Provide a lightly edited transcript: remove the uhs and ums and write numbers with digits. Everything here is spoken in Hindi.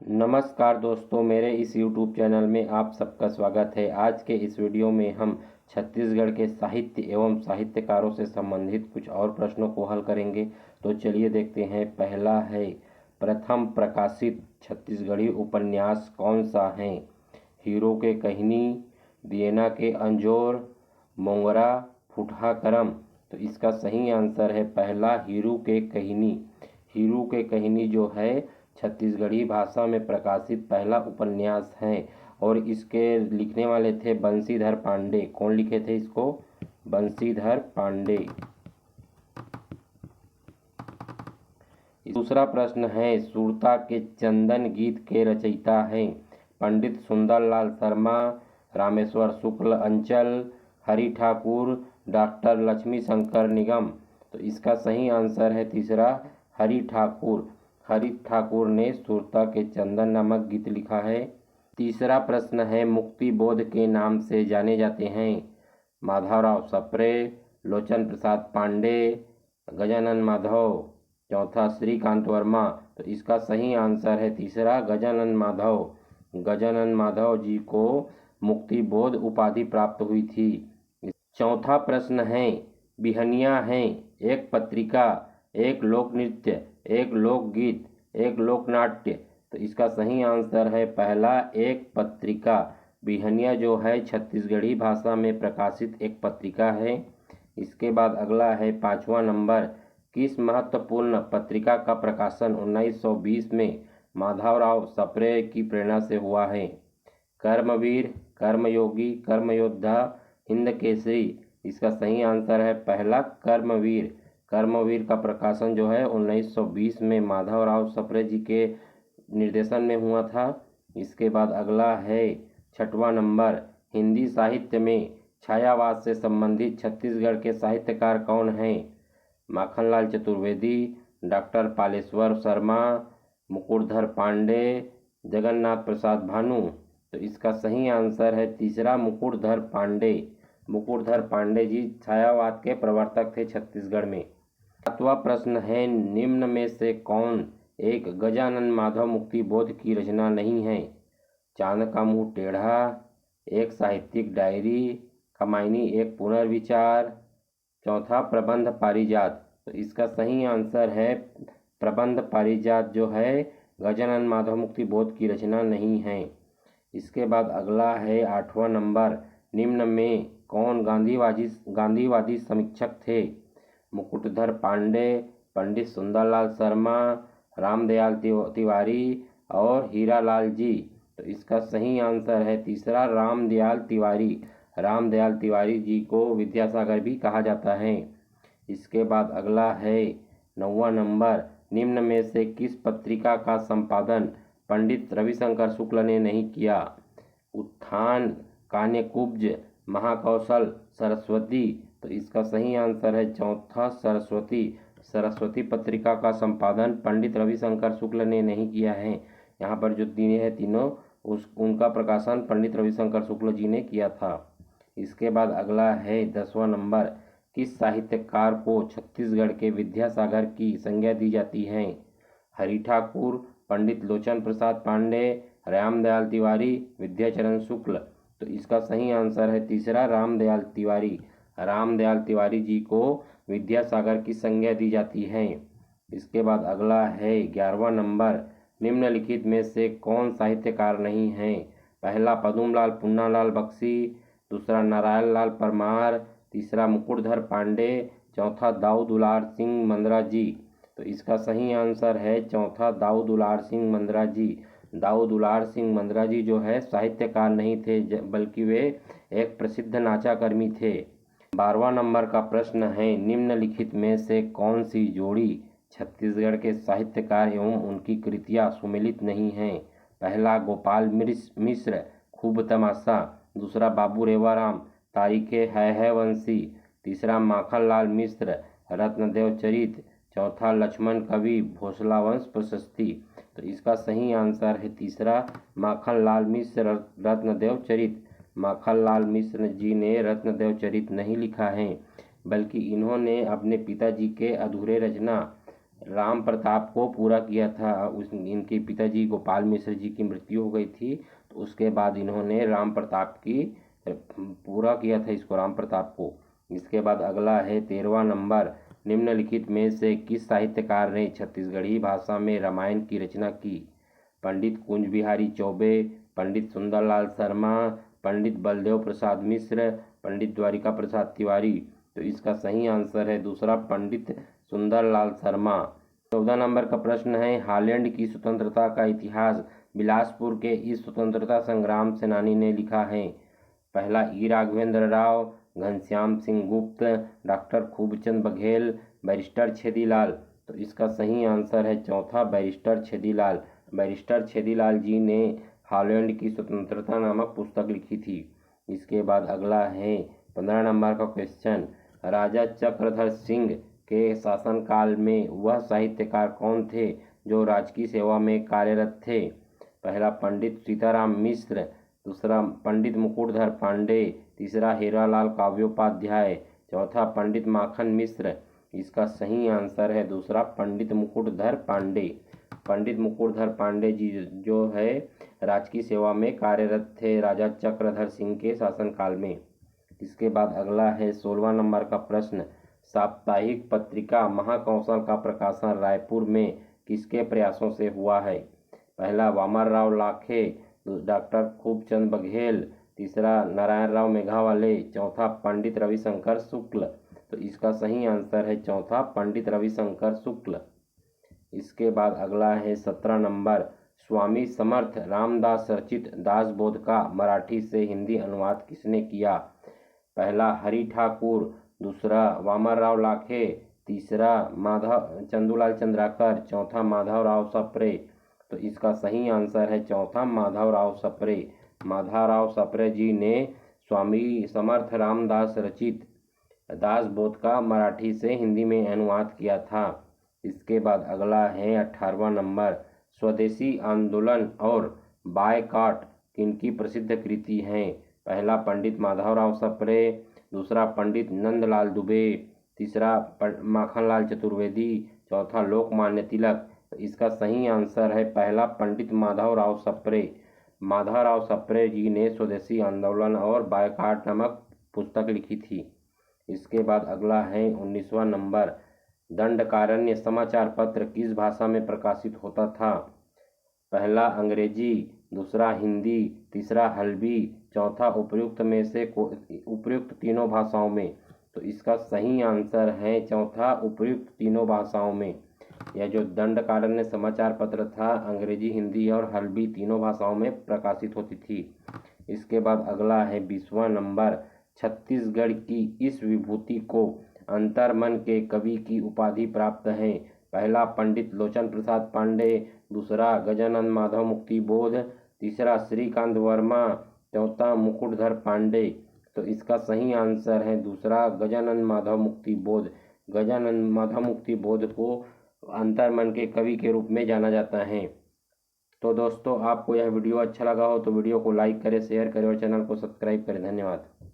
नमस्कार दोस्तों, मेरे इस YouTube चैनल में आप सबका स्वागत है। आज के इस वीडियो में हम छत्तीसगढ़ के साहित्य एवं साहित्यकारों से संबंधित कुछ और प्रश्नों को हल करेंगे। तो चलिए देखते हैं। पहला है, प्रथम प्रकाशित छत्तीसगढ़ी उपन्यास कौन सा है? हीरो के कहनी, दिएना के अंजोर, मोंगरा, फुटहा करम। तो इसका सही आंसर है पहला, हीरू के कहनी। हीरू के कहनी जो है छत्तीसगढ़ी भाषा में प्रकाशित पहला उपन्यास है और इसके लिखने वाले थे बंशीधर पांडे। कौन लिखे थे इसको? बंशीधर पांडे। दूसरा प्रश्न है, सुरता के चंदन गीत के रचयिता हैं? पंडित सुंदरलाल शर्मा, रामेश्वर शुक्ल अंचल, हरि ठाकुर, डॉक्टर लक्ष्मी शंकर निगम। तो इसका सही आंसर है तीसरा, हरि ठाकुर। हरि ठाकुर ने सुरता के चंदन नामक गीत लिखा है। तीसरा प्रश्न है, मुक्ति बोध के नाम से जाने जाते हैं? माधवराव सप्रे, लोचन प्रसाद पांडे, गजानन माधव। चौथा, श्रीकांत वर्मा। तो इसका सही आंसर है तीसरा, गजानन माधव। गजानन माधव जी को मुक्ति बोध उपाधि प्राप्त हुई थी। चौथा प्रश्न है, बिहनिया हैं एक पत्रिका, एक लोक नृत्य, एक लोकगीत, एक लोकनाट्य। तो इसका सही आंसर है पहला, एक पत्रिका। बिहनिया जो है छत्तीसगढ़ी भाषा में प्रकाशित एक पत्रिका है। इसके बाद अगला है 5वां नंबर, किस महत्वपूर्ण पत्रिका का प्रकाशन 1920 में माधवराव सप्रे की प्रेरणा से हुआ है? कर्मवीर, कर्मयोगी, कर्मयोद्धा, हिंद केसरी। इसका सही आंसर है पहला, कर्मवीर। कर्मवीर का प्रकाशन जो है 1920 में माधवराव सप्रे जी के निर्देशन में हुआ था। इसके बाद अगला है 6वां नंबर, हिंदी साहित्य में छायावाद से संबंधित छत्तीसगढ़ के साहित्यकार कौन हैं? माखनलाल चतुर्वेदी, डॉक्टर पालेश्वर शर्मा, मुकुटधर पांडे, जगन्नाथ प्रसाद भानु। तो इसका सही आंसर है तीसरा, मुकुटधर पांडे। मुकुटधर पांडे जी छायावाद के प्रवर्तक थे छत्तीसगढ़ में। 7वां प्रश्न है, निम्न में से कौन एक गजानन माधव मुक्ति बोध की रचना नहीं है? चांद का मुंह टेढ़ा, एक साहित्यिक डायरी, कमायनी एक पुनर्विचार। चौथा, प्रबंध पारिजात। तो इसका सही आंसर है प्रबंध पारिजात जो है गजानन माधव मुक्ति बोध की रचना नहीं है। इसके बाद अगला है 8वां नंबर, निम्न में कौन गांधीवादी समीक्षक थे? मुकुटधर पांडे, पंडित सुंदरलाल शर्मा, रामदयाल तिवारी और हीरालाल जी। तो इसका सही आंसर है तीसरा, रामदयाल तिवारी। रामदयाल तिवारी जी को विद्यासागर भी कहा जाता है। इसके बाद अगला है 9वां नंबर, निम्न में से किस पत्रिका का संपादन पंडित रविशंकर शुक्ल ने नहीं किया? उत्थान, कान्यकुब्ज, महाकौशल, सरस्वती। तो इसका सही आंसर है चौथा, सरस्वती। सरस्वती पत्रिका का संपादन पंडित रविशंकर शुक्ल ने नहीं किया है। यहाँ पर जो तीन है तीनों उनका प्रकाशन पंडित रविशंकर शुक्ल जी ने किया था। इसके बाद अगला है 10वां नंबर, किस साहित्यकार को छत्तीसगढ़ के विद्यासागर की संज्ञा दी जाती है? हरि ठाकुर, पंडित लोचन प्रसाद पांडे, रामदयाल तिवारी, विद्याचरण शुक्ल। तो इसका सही आंसर है तीसरा, रामदयाल तिवारी। रामदयाल तिवारी जी को विद्यासागर की संज्ञा दी जाती है। इसके बाद अगला है 11वां नंबर, निम्नलिखित में से कौन साहित्यकार नहीं है? पहला, पदुमलाल पुन्नालाल बख्शी, दूसरा, नारायण लाल परमार, तीसरा, मुकुटधर पांडे, चौथा, दाऊ दुलार सिंह मंदरा जी। तो इसका सही आंसर है चौथा, दाऊ दुलार सिंह मंदरा जी। दाऊ दुलार सिंह मंदरा जी जो है साहित्यकार नहीं थे बल्कि वे एक प्रसिद्ध नाचाकर्मी थे। 12वां नंबर का प्रश्न है, निम्नलिखित में से कौन सी जोड़ी छत्तीसगढ़ के साहित्यकार एवं उनकी कृतियां सुमेलित नहीं हैं? पहला, गोपाल मिश्र, खूब तमाशा, दूसरा, बाबू रेवाराम, तारीखे है वंशी, तीसरा, माखनलाल मिश्र, रत्नदेव चरित, चौथा, लक्ष्मण कवि, भोसला वंश प्रशस्ति। तो इसका सही आंसर है तीसरा, माखनलाल मिश्र, रत्नदेव चरित। माखनलाल मिश्र जी ने रत्नदेव चरित नहीं लिखा है बल्कि इन्होंने अपने पिताजी के अधूरे रचना राम प्रताप को पूरा किया था। इनके पिताजी गोपाल मिश्र जी की मृत्यु हो गई थी, तो उसके बाद इन्होंने राम प्रताप की पूरा किया था इसको, राम प्रताप को। इसके बाद अगला है 13वां नंबर, निम्नलिखित में से किस साहित्यकार ने छत्तीसगढ़ी भाषा में रामायण की रचना की? पंडित कुंज बिहारी चौबे, पंडित सुंदरलाल शर्मा, पंडित बलदेव प्रसाद मिश्र, पंडित द्वारिका प्रसाद तिवारी। तो इसका सही आंसर है दूसरा, पंडित सुंदरलाल शर्मा। 14 नंबर का प्रश्न है, हॉलैंड की स्वतंत्रता का इतिहास बिलासपुर के इस स्वतंत्रता संग्राम सेनानी ने लिखा है? पहला ई राघवेंद्र राव, घनश्याम सिंह गुप्त, डॉक्टर खूबचंद बघेल, बैरिस्टर छेदीलाल। तो इसका सही आंसर है चौथा, बैरिस्टर छेदीलाल। बैरिस्टर छेदीलाल जी ने हॉलैंड की स्वतंत्रता नामक पुस्तक लिखी थी। इसके बाद अगला है 15 नंबर का क्वेश्चन, राजा चक्रधर सिंह के शासनकाल में वह साहित्यकार कौन थे जो राजकीय सेवा में कार्यरत थे? पहला पंडित सीताराम मिश्र, दूसरा पंडित मुकुटधर पांडे, तीसरा हीरालाल काव्योपाध्याय, चौथा पंडित माखन मिश्र। इसका सही आंसर है दूसरा, पंडित मुकुटधर पांडे। पंडित मुकुटधर पांडे जी जो है राजकीय सेवा में कार्यरत थे राजा चक्रधर सिंह के शासनकाल में। इसके बाद अगला है 16वां नंबर का प्रश्न, साप्ताहिक पत्रिका महाकौशल का प्रकाशन रायपुर में किसके प्रयासों से हुआ है? पहला वामनराव लाखे, डॉक्टर खूबचंद बघेल, तीसरा नारायण राव मेघावाले, चौथा पंडित रविशंकर शुक्ल। तो इसका सही आंसर है चौथा, पंडित रविशंकर शुक्ल। इसके बाद अगला है 17 नंबर, स्वामी समर्थ रामदास रचित दासबोध का मराठी से हिंदी अनुवाद किसने किया? पहला हरि ठाकुर, दूसरा वामनराव लाखे, तीसरा माधव चंदूलाल चंद्राकर, चौथा माधवराव सप्रे। तो इसका सही आंसर है चौथा, माधवराव सप्रे। माधवराव सप्रे जी ने स्वामी समर्थ रामदास रचित दासबोध का मराठी से हिंदी में अनुवाद किया था। इसके बाद अगला है 18वां नंबर, स्वदेशी आंदोलन और बायकॉट किनकी प्रसिद्ध कृति हैं? पहला पंडित माधवराव सप्रे, दूसरा पंडित नंदलाल दुबे, तीसरा माखनलाल चतुर्वेदी, चौथा लोकमान्य तिलक। तो इसका सही आंसर है पहला, पंडित माधवराव सप्रे। माधवराव सप्रे जी ने स्वदेशी आंदोलन और बायकॉट नामक पुस्तक लिखी थी। इसके बाद अगला है 19वां नंबर, दंडकारण्य समाचार पत्र किस भाषा में प्रकाशित होता था? पहला अंग्रेजी, दूसरा हिंदी, तीसरा हल्बी, चौथा उपर्युक्त तीनों भाषाओं में। तो इसका सही आंसर है चौथा, उपर्युक्त तीनों भाषाओं में। यह जो दंडकारण्य समाचार पत्र था अंग्रेजी, हिंदी और हल्बी तीनों भाषाओं में प्रकाशित होती थी। इसके बाद अगला है 20वां नंबर, छत्तीसगढ़ की इस विभूति को अंतर्मन के कवि की उपाधि प्राप्त है? पहला पंडित लोचन प्रसाद पांडे, दूसरा गजानन माधव मुक्ति बोध, तीसरा श्रीकांत वर्मा, चौथा मुकुटधर पांडे। तो इसका सही आंसर है दूसरा, गजानन माधव मुक्ति बोध। गजानन माधव मुक्ति बोध को अंतर्मन के कवि के रूप में जाना जाता है। तो दोस्तों, आपको यह वीडियो अच्छा लगा हो तो वीडियो को लाइक करें, शेयर करें और चैनल को सब्सक्राइब करें। धन्यवाद।